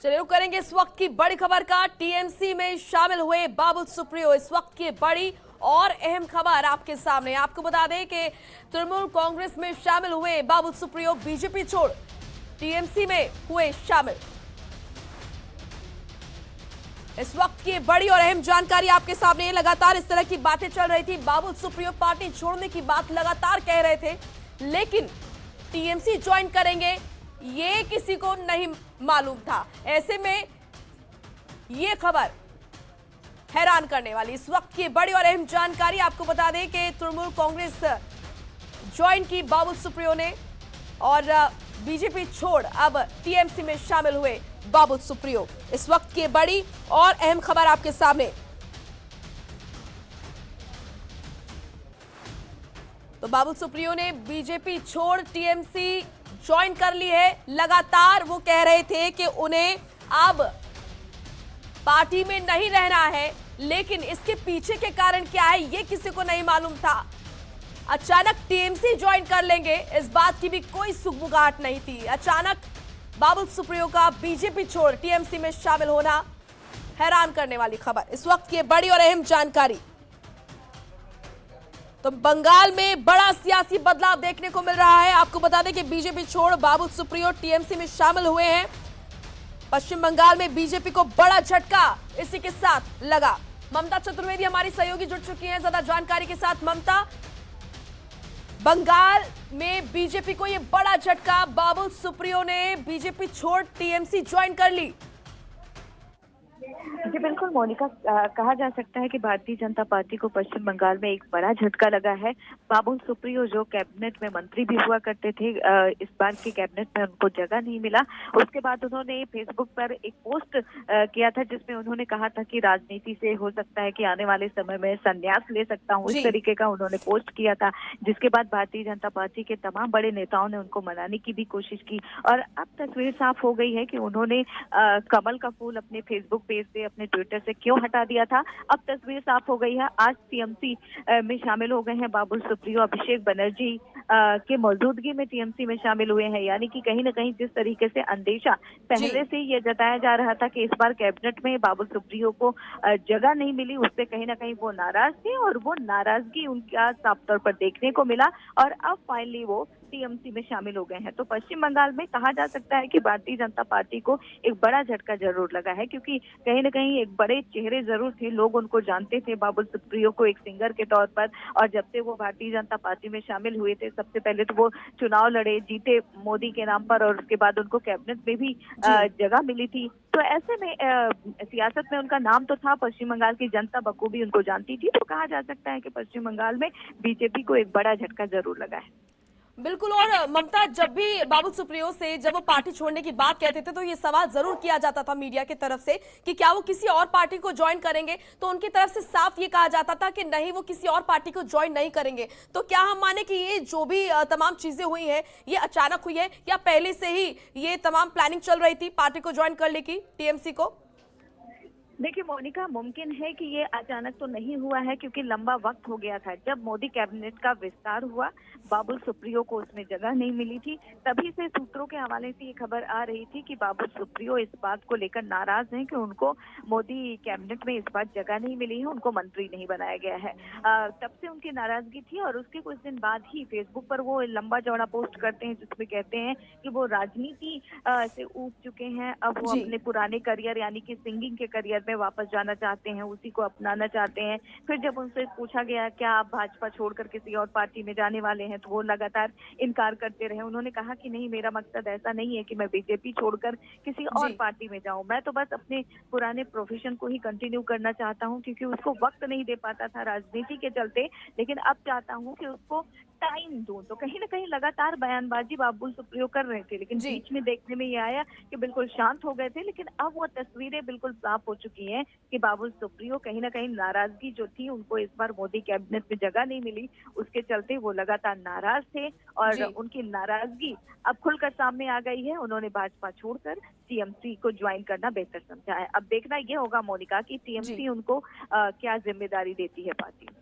चलिए रुक करेंगे इस वक्त की बड़ी खबर का। टीएमसी में शामिल हुए बाबुल सुप्रियो, इस वक्त की बड़ी और अहम खबर आपके सामने। आपको बता दें कि तृणमूल कांग्रेस में शामिल हुए बाबुल सुप्रियो बीजेपी छोड़ टीएमसी में हुए शामिल। इस वक्त की बड़ी और अहम जानकारी आपके सामने। लगातार इस तरह की बातें चल रही थी, बाबुल सुप्रियो पार्टी छोड़ने की बात लगातार कह रहे थे, लेकिन टीएमसी ज्वाइन करेंगे ये किसी को नहीं मालूम था। ऐसे में ये खबर हैरान करने वाली। इस वक्त की बड़ी और अहम जानकारी आपको बता दें कि तृणमूल कांग्रेस ज्वाइन की बाबुल सुप्रियो ने और बीजेपी छोड़ अब टीएमसी में शामिल हुए बाबुल सुप्रियो। इस वक्त की बड़ी और अहम खबर आपके सामने। तो बाबुल सुप्रियो ने बीजेपी छोड़ टीएमसी ज्वाइन कर ली है। लगातार वो कह रहे थे कि उन्हें अब पार्टी में नहीं रहना है, लेकिन इसके पीछे के कारण क्या है ये किसी को नहीं मालूम था। अचानक टीएमसी ज्वाइन कर लेंगे इस बात की भी कोई सुगबुगाहट नहीं थी। अचानक बाबुल सुप्रियो का बीजेपी छोड़ टीएमसी में शामिल होना हैरान करने वाली खबर। इस वक्त की बड़ी और अहम जानकारी। तो बंगाल में बड़ा सियासी बदलाव देखने को मिल रहा है। आपको बता दें कि बीजेपी छोड़ बाबुल सुप्रियो टीएमसी में शामिल हुए हैं। पश्चिम बंगाल में बीजेपी को बड़ा झटका इसी के साथ लगा। ममता चतुर्वेदी हमारी सहयोगी जुड़ चुकी हैं ज्यादा जानकारी के साथ। ममता, बंगाल में बीजेपी को यह बड़ा झटका, बाबुल सुप्रियो ने बीजेपी छोड़ टीएमसी ज्वाइन कर ली। जी बिल्कुल मोनिका, कहा जा सकता है कि भारतीय जनता पार्टी को पश्चिम बंगाल में एक बड़ा झटका लगा है। बाबुल सुप्रियो जो कैबिनेट में मंत्री भी हुआ करते थे, इस बार के कैबिनेट में उनको जगह नहीं मिला। उसके बाद उन्होंने फेसबुक पर एक पोस्ट किया था जिसमें उन्होंने कहा था कि राजनीति से हो सकता है कि आने वाले समय में संन्यास ले सकता हूँ, इस तरीके का उन्होंने पोस्ट किया था। जिसके बाद भारतीय जनता पार्टी के तमाम बड़े नेताओं ने उनको मनाने की भी कोशिश की और अब तस्वीर साफ हो गई है कि उन्होंने कमल का फूल अपने फेसबुक पेज से, अपने ट्विटर से क्यों हटा दिया था। अब तस्वीर साफ हो गई है। आज टीएमसी में शामिल हो गए हैं बाबुल सुप्रियो। अभिषेक बनर्जी के मौजूदगी में टीएमसी में शामिल हुए हैं। यानी कि कहीं ना कहीं जिस तरीके से अंदेशा पहले से ये जताया जा रहा था कि इस बार कैबिनेट में बाबुल सुप्रियो को जगह नहीं मिली, उससे कहीं ना कहीं वो नाराज थे और वो नाराजगी उनका साफ तौर पर देखने को मिला और अब फाइनली वो टीएमसी में शामिल हो गए हैं। तो पश्चिम बंगाल में कहा जा सकता है कि भारतीय जनता पार्टी को एक बड़ा झटका जरूर लगा है, क्योंकि कहीं ना कहीं एक बड़े चेहरे जरूर थे, लोग उनको जानते थे बाबुल सुप्रियो को एक सिंगर के तौर पर। और जब से वो भारतीय जनता पार्टी में शामिल हुए थे, सबसे पहले तो वो चुनाव लड़े, जीते मोदी के नाम पर और उसके बाद उनको कैबिनेट में भी जगह मिली थी। तो ऐसे में सियासत में उनका नाम तो था, पश्चिम बंगाल की जनता बखूबी उनको जानती थी। तो कहा जा सकता है कि पश्चिम बंगाल में बीजेपी को एक बड़ा झटका जरूर लगा है। बिल्कुल। और ममता, जब भी बाबुल सुप्रियो से जब वो पार्टी छोड़ने की बात कहते थे तो ये सवाल जरूर किया जाता था मीडिया की तरफ से कि क्या वो किसी और पार्टी को ज्वाइन करेंगे, तो उनकी तरफ से साफ ये कहा जाता था कि नहीं, वो किसी और पार्टी को ज्वाइन नहीं करेंगे। तो क्या हम माने कि ये जो भी तमाम चीजें हुई हैं ये अचानक हुई है या पहले से ही ये तमाम प्लानिंग चल रही थी पार्टी को ज्वाइन करने की, टीएमसी को? देखिए मोनिका, मुमकिन है कि ये अचानक तो नहीं हुआ है, क्योंकि लंबा वक्त हो गया था। जब मोदी कैबिनेट का विस्तार हुआ, बाबुल सुप्रियो को उसमें जगह नहीं मिली थी, तभी से सूत्रों के हवाले से ये खबर आ रही थी कि बाबुल सुप्रियो इस बात को लेकर नाराज हैं कि उनको मोदी कैबिनेट में इस बार जगह नहीं मिली है, उनको मंत्री नहीं बनाया गया है। तब से उनकी नाराजगी थी और उसके कुछ दिन बाद ही फेसबुक पर वो लंबा चौड़ा पोस्ट करते हैं जिसमें कहते हैं कि वो राजनीति से ऊब चुके हैं, अब वो अपने पुराने करियर यानी कि सिंगिंग के करियर में वापस जाना चाहते हैं, उसी को अपनाना चाहते हैं। फिर जब उनसे पूछा गया क्या आप भाजपा छोड़कर किसी और पार्टी में जाने वाले हैं, तो वो लगातार इनकार करते रहे। उन्होंने कहा कि नहीं, मेरा मकसद ऐसा नहीं है कि मैं बीजेपी छोड़कर किसी और पार्टी में जाऊं, मैं तो बस अपने पुराने प्रोफेशन को ही कंटिन्यू करना चाहता हूं, क्योंकि उसको वक्त नहीं दे पाता था राजनीति के चलते, लेकिन अब चाहता हूं कि उसको टाइम दूं। तो कहीं ना कहीं लगातार बयानबाजी बाबुल सुप्रियो कर रहे थे, लेकिन बीच में देखने में ये आया कि बिल्कुल शांत हो गए थे। लेकिन अब वो तस्वीरें बिल्कुल साफ हो चुकी हैं कि बाबुल सुप्रियो कहीं ना कहीं नाराजगी जो थी, उनको इस बार मोदी कैबिनेट में जगह नहीं मिली, उसके चलते वो लगातार नाराज थे और उनकी नाराजगी अब खुलकर सामने आ गई है। उन्होंने भाजपा छोड़कर टीएमसी को ज्वाइन करना बेहतर समझा है। अब देखना ये होगा मोनिका कि टीएमसी उनको क्या जिम्मेदारी देती है पार्टी में।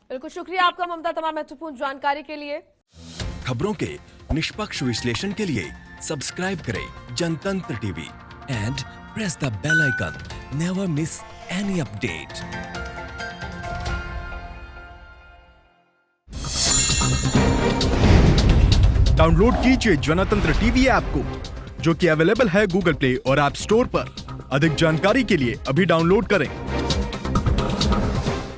बिल्कुल, शुक्रिया आपका ममता तमाम महत्वपूर्ण जानकारी के लिए। खबरों के निष्पक्ष विश्लेषण के लिए सब्सक्राइब करें जनतंत्र TV. and press the bell icon. Never miss any update. Download कीजिए जनतंत्र टीवी ऐप को, जो कि अवेलेबल है गूगल प्ले और ऐप स्टोर पर। अधिक जानकारी के लिए अभी डाउनलोड करें।